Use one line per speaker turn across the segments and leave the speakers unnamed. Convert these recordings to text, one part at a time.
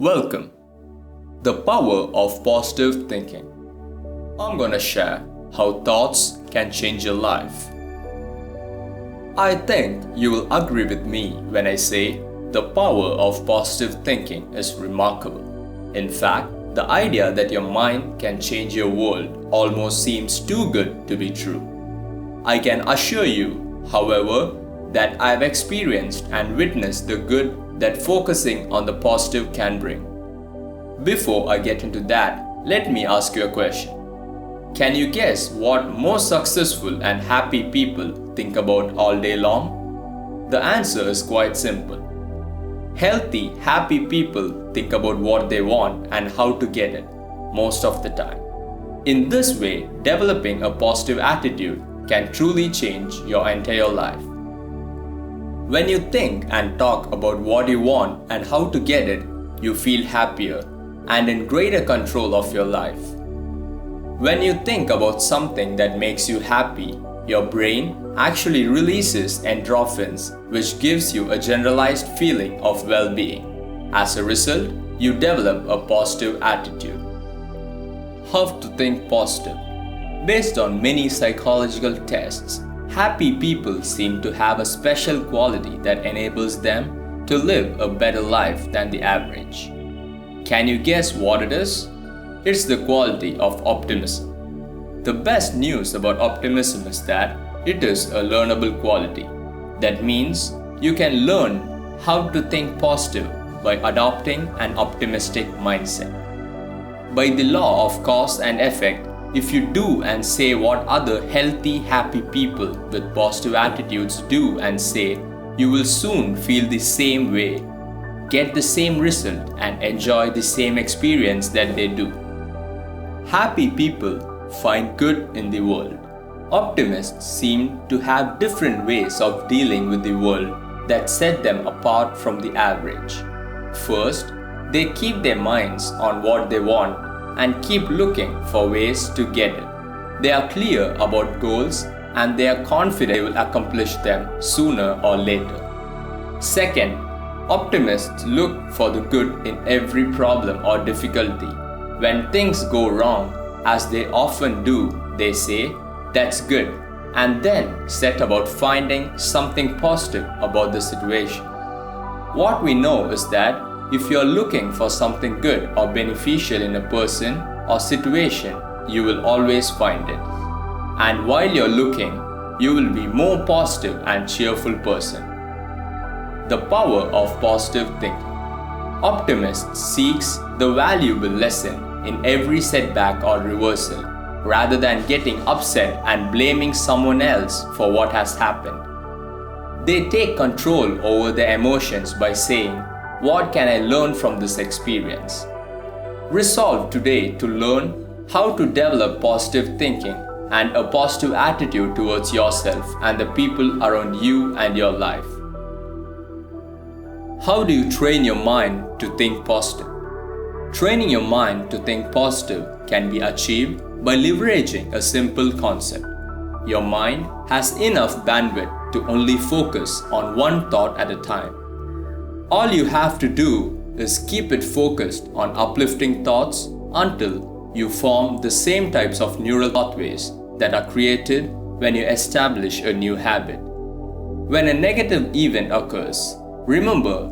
Welcome. The power of positive thinking. I'm gonna share how thoughts can change your life. I think you will agree with me when I say the power of positive thinking is remarkable. In fact, the idea that your mind can change your world almost seems too good to be true. I can assure you, however, that I've experienced and witnessed the good that focusing on the positive can bring. Before I get into that, let me ask you a question. Can you guess what most successful and happy people think about all day long? The answer is quite simple. Healthy, happy people think about what they want and how to get it most of the time. In this way, developing a positive attitude can truly change your entire life. When you think and talk about what you want and how to get it, you feel happier and in greater control of your life. When you think about something that makes you happy, your brain actually releases endorphins, which gives you a generalized feeling of well-being. As a result, you develop a positive attitude. How to think positive? Based on many psychological tests, happy people seem to have a special quality that enables them to live a better life than the average. Can you guess what it is? It's the quality of optimism. The best news about optimism is that it is a learnable quality. That means you can learn how to think positive by adopting an optimistic mindset. By the law of cause and effect, if you do and say what other healthy, happy people with positive attitudes do and say, you will soon feel the same way, get the same result, and enjoy the same experience that they do. Happy people find good in the world. Optimists seem to have different ways of dealing with the world that set them apart from the average. First, they keep their minds on what they want and keep looking for ways to get it. They are clear about goals and they are confident they will accomplish them sooner or later. Second, optimists look for the good in every problem or difficulty. When things go wrong, as they often do, they say, "That's good," and then set about finding something positive about the situation. What we know is that if you are looking for something good or beneficial in a person or situation, you will always find it. And while you're looking, you will be more positive and cheerful person. The power of positive thinking. Optimist seeks the valuable lesson in every setback or reversal, rather than getting upset and blaming someone else for what has happened. They take control over their emotions by saying, "What can I learn from this experience?" Resolve today to learn how to develop positive thinking and a positive attitude towards yourself and the people around you and your life. How do you train your mind to think positive? Training your mind to think positive can be achieved by leveraging a simple concept. Your mind has enough bandwidth to only focus on one thought at a time. All you have to do is keep it focused on uplifting thoughts until you form the same types of neural pathways that are created when you establish a new habit. When a negative event occurs, remember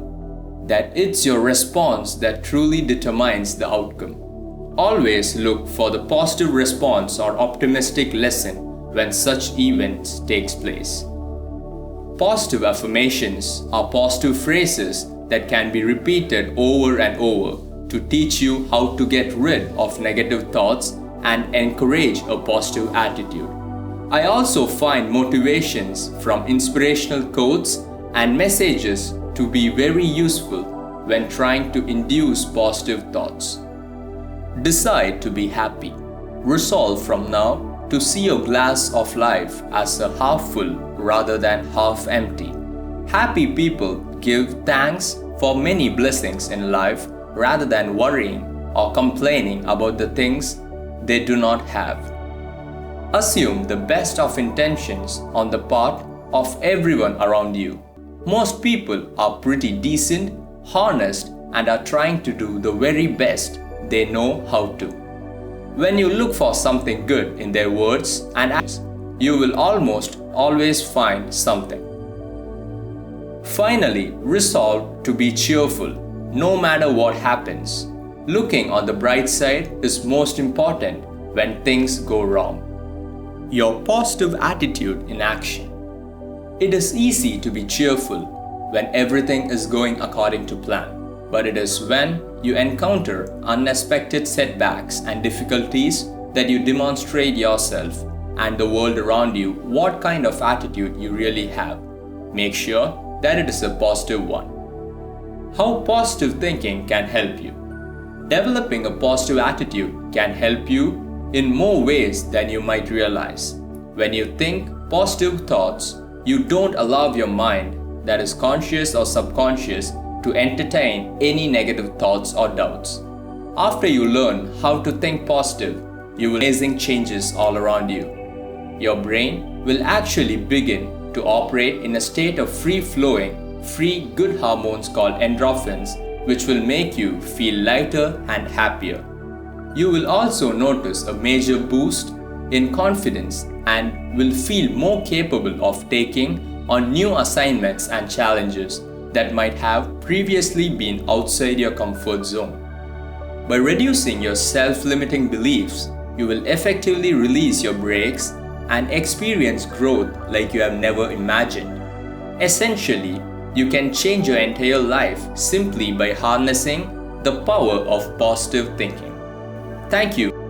that it's your response that truly determines the outcome. Always look for the positive response or optimistic lesson when such events takes place. Positive affirmations are positive phrases that can be repeated over and over to teach you how to get rid of negative thoughts and encourage a positive attitude. I also find motivations from inspirational quotes and messages to be very useful when trying to induce positive thoughts. Decide to be happy. Resolve from now to see your glass of life as a half full rather than half empty. Happy people give thanks for many blessings in life rather than worrying or complaining about the things they do not have. Assume the best of intentions on the part of everyone around you. Most people are pretty decent, honest, and are trying to do the very best they know how to. When you look for something good in their words and actions, you will almost always find something. Finally, resolve to be cheerful no matter what happens. Looking on the bright side is most important when things go wrong. Your positive attitude in action. It is easy to be cheerful when everything is going according to plan, but it is when you encounter unexpected setbacks and difficulties that you demonstrate yourself and the world around you what kind of attitude you really have. Make sure that it is a positive one. How positive thinking can help you. Developing a positive attitude can help you in more ways than you might realize. When you think positive thoughts, you don't allow your mind, that is conscious or subconscious, to entertain any negative thoughts or doubts. After you learn how to think positive, you will see amazing changes all around you. Your brain will actually begin to operate in a state of free-flowing, free good hormones called endorphins, which will make you feel lighter and happier. You will also notice a major boost in confidence and will feel more capable of taking on new assignments and challenges that might have previously been outside your comfort zone. By reducing your self-limiting beliefs, you will effectively release your brakes and experience growth like you have never imagined. Essentially, you can change your entire life simply by harnessing the power of positive thinking. Thank you.